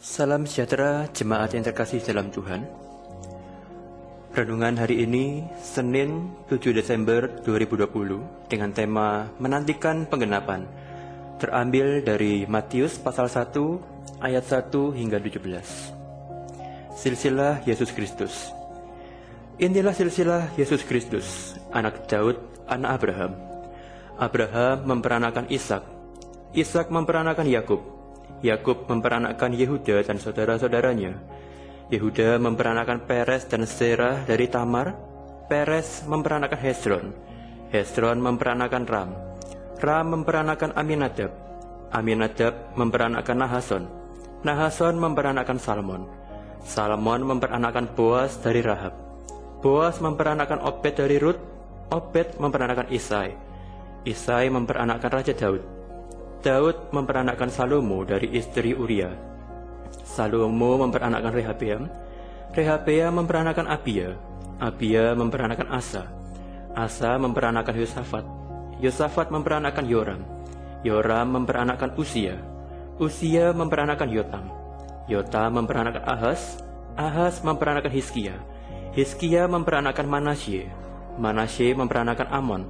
Salam sejahtera jemaat yang terkasih dalam Tuhan. Renungan hari ini, Senin 7 Desember 2020, dengan tema Menantikan Penggenapan, terambil dari Matius pasal 1 ayat 1 hingga 17. Silsilah Yesus Kristus. Inilah silsilah Yesus Kristus, anak Daud, anak Abraham. Abraham memperanakan Ishak, Ishak memperanakan Yakub, Yakub memperanakan Yehuda dan saudara-saudaranya. Yehuda memperanakan Peres dan Serah dari Tamar. Peres memperanakan Hezron. Hezron memperanakan Ram. Ram memperanakan Aminadab. Aminadab memperanakan Nahason. Nahason memperanakan Salmon. Salmon memperanakan Boas dari Rahab. Boas memperanakan Obed dari Rut. Obed memperanakan Isai. Isai memperanakan Raja Daud. Daud memperanakan Salomo dari istri Uria. Salomo memperanakan Rehabeam. Rehabeam memperanakan Abia. Abia memperanakan Asa. Asa memperanakan Yosafat. Yosafat memperanakan Yoram. Yoram memperanakan Usia. Usia memperanakan Yotam. Yotam memperanakan Ahaz. Ahaz memperanakan Hizkia. Hizkia memperanakan Manasye. Manasye memperanakan Amon.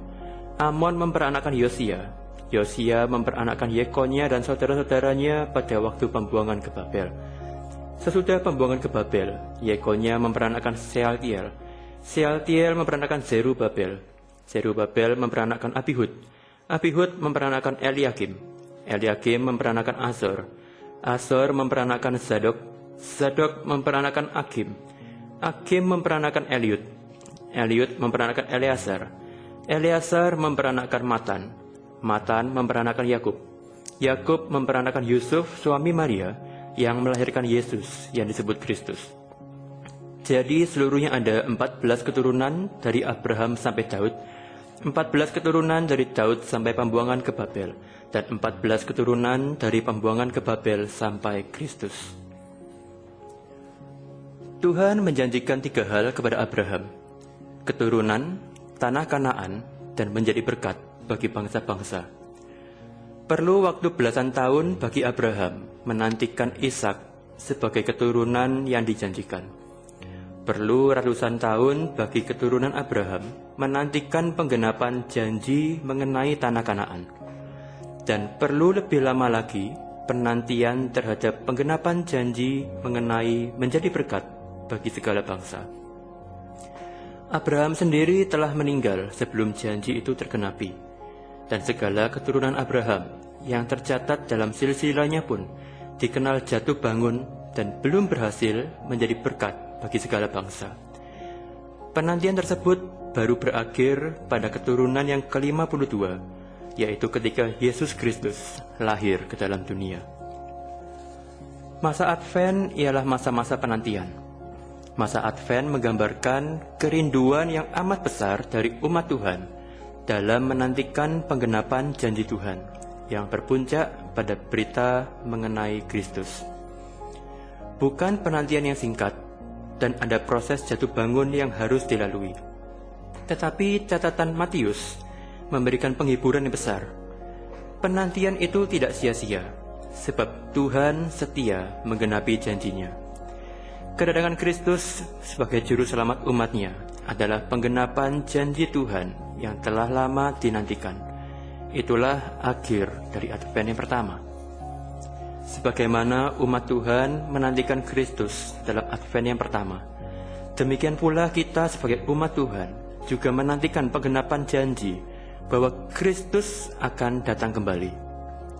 Amon memperanakan Yosia. Yosia memperanakan Yekonya dan saudara-saudaranya pada waktu pembuangan ke Babel. Sesudah pembuangan ke Babel, Yekonya memperanakan Sealtiel. Sealtiel memperanakan Zerubabel. Zerubabel memperanakan Abihud. Abihud memperanakan Eliakim. Eliakim memperanakan Azor. Azor memperanakan Zadok. Zadok memperanakan Akim. Akim memperanakan Eliud. Eliud memperanakan Eleazar. Eleazar memperanakan Matan. Matan memperanakan Yakub. Yakub memperanakan Yusuf, suami Maria, yang melahirkan Yesus yang disebut Kristus. Jadi seluruhnya ada 14 keturunan dari Abraham sampai Daud, 14 keturunan dari Daud sampai pembuangan ke Babel, dan 14 keturunan dari pembuangan ke Babel sampai Kristus. Tuhan menjanjikan 3 hal kepada Abraham: keturunan, tanah Kanaan, dan menjadi berkat bagi bangsa-bangsa. Perlu waktu belasan tahun bagi Abraham menantikan Ishak sebagai keturunan yang dijanjikan. Perlu ratusan tahun bagi keturunan Abraham menantikan penggenapan janji mengenai tanah Kanaan. Dan perlu lebih lama lagi penantian terhadap penggenapan janji mengenai menjadi berkat bagi segala bangsa. Abraham sendiri telah meninggal sebelum janji itu tergenapi. Dan segala keturunan Abraham yang tercatat dalam silsilahnya pun dikenal jatuh bangun dan belum berhasil menjadi berkat bagi segala bangsa. Penantian tersebut baru berakhir pada keturunan yang ke-52, yaitu ketika Yesus Kristus lahir ke dalam dunia. Masa Advent ialah masa-masa penantian. Masa Advent menggambarkan kerinduan yang amat besar dari umat Tuhan dalam menantikan penggenapan janji Tuhan yang berpuncak pada berita mengenai Kristus. Bukan penantian yang singkat dan ada proses jatuh bangun yang harus dilalui. Tetapi catatan Matius memberikan penghiburan yang besar. Penantian itu tidak sia-sia, sebab Tuhan setia menggenapi janjinya. Kedatangan Kristus sebagai juru selamat umatnya adalah penggenapan janji Tuhan yang telah lama dinantikan. Itulah akhir dari Advent yang pertama. Sebagaimana umat Tuhan menantikan Kristus dalam Advent yang pertama, demikian pula kita sebagai umat Tuhan juga menantikan penggenapan janji bahwa Kristus akan datang kembali.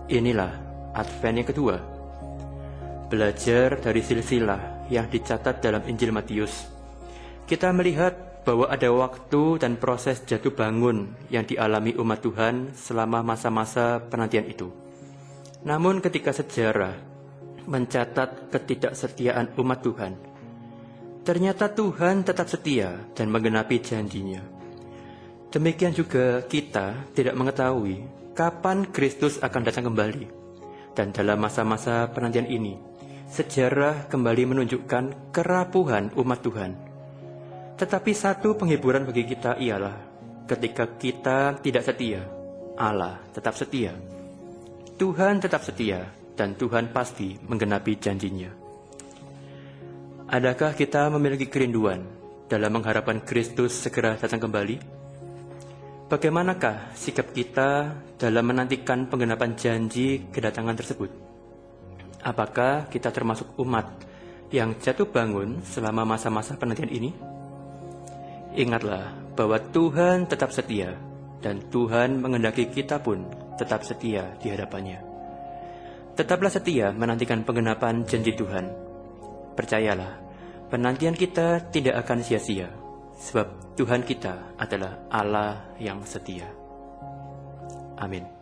Inilah Advent yang kedua. Belajar dari silsilah yang dicatat dalam Injil Matius, kita melihat bahwa ada waktu dan proses jatuh bangun yang dialami umat Tuhan selama masa-masa penantian itu. Namun ketika sejarah mencatat ketidaksetiaan umat Tuhan, ternyata Tuhan tetap setia dan menggenapi janjinya. Demikian juga kita tidak mengetahui kapan Kristus akan datang kembali. Dan dalam masa-masa penantian ini, sejarah kembali menunjukkan kerapuhan umat Tuhan. Tetapi satu penghiburan bagi kita ialah ketika kita tidak setia, Allah tetap setia. Tuhan tetap setia dan Tuhan pasti menggenapi janjinya. Adakah kita memiliki kerinduan dalam mengharapkan Kristus segera datang kembali? Bagaimanakah sikap kita dalam menantikan penggenapan janji kedatangan tersebut? Apakah kita termasuk umat yang jatuh bangun selama masa-masa penantian ini? Ingatlah bahwa Tuhan tetap setia, dan Tuhan menghendaki kita pun tetap setia di hadapannya. Tetaplah setia menantikan penggenapan janji Tuhan. Percayalah, penantian kita tidak akan sia-sia, sebab Tuhan kita adalah Allah yang setia. Amin.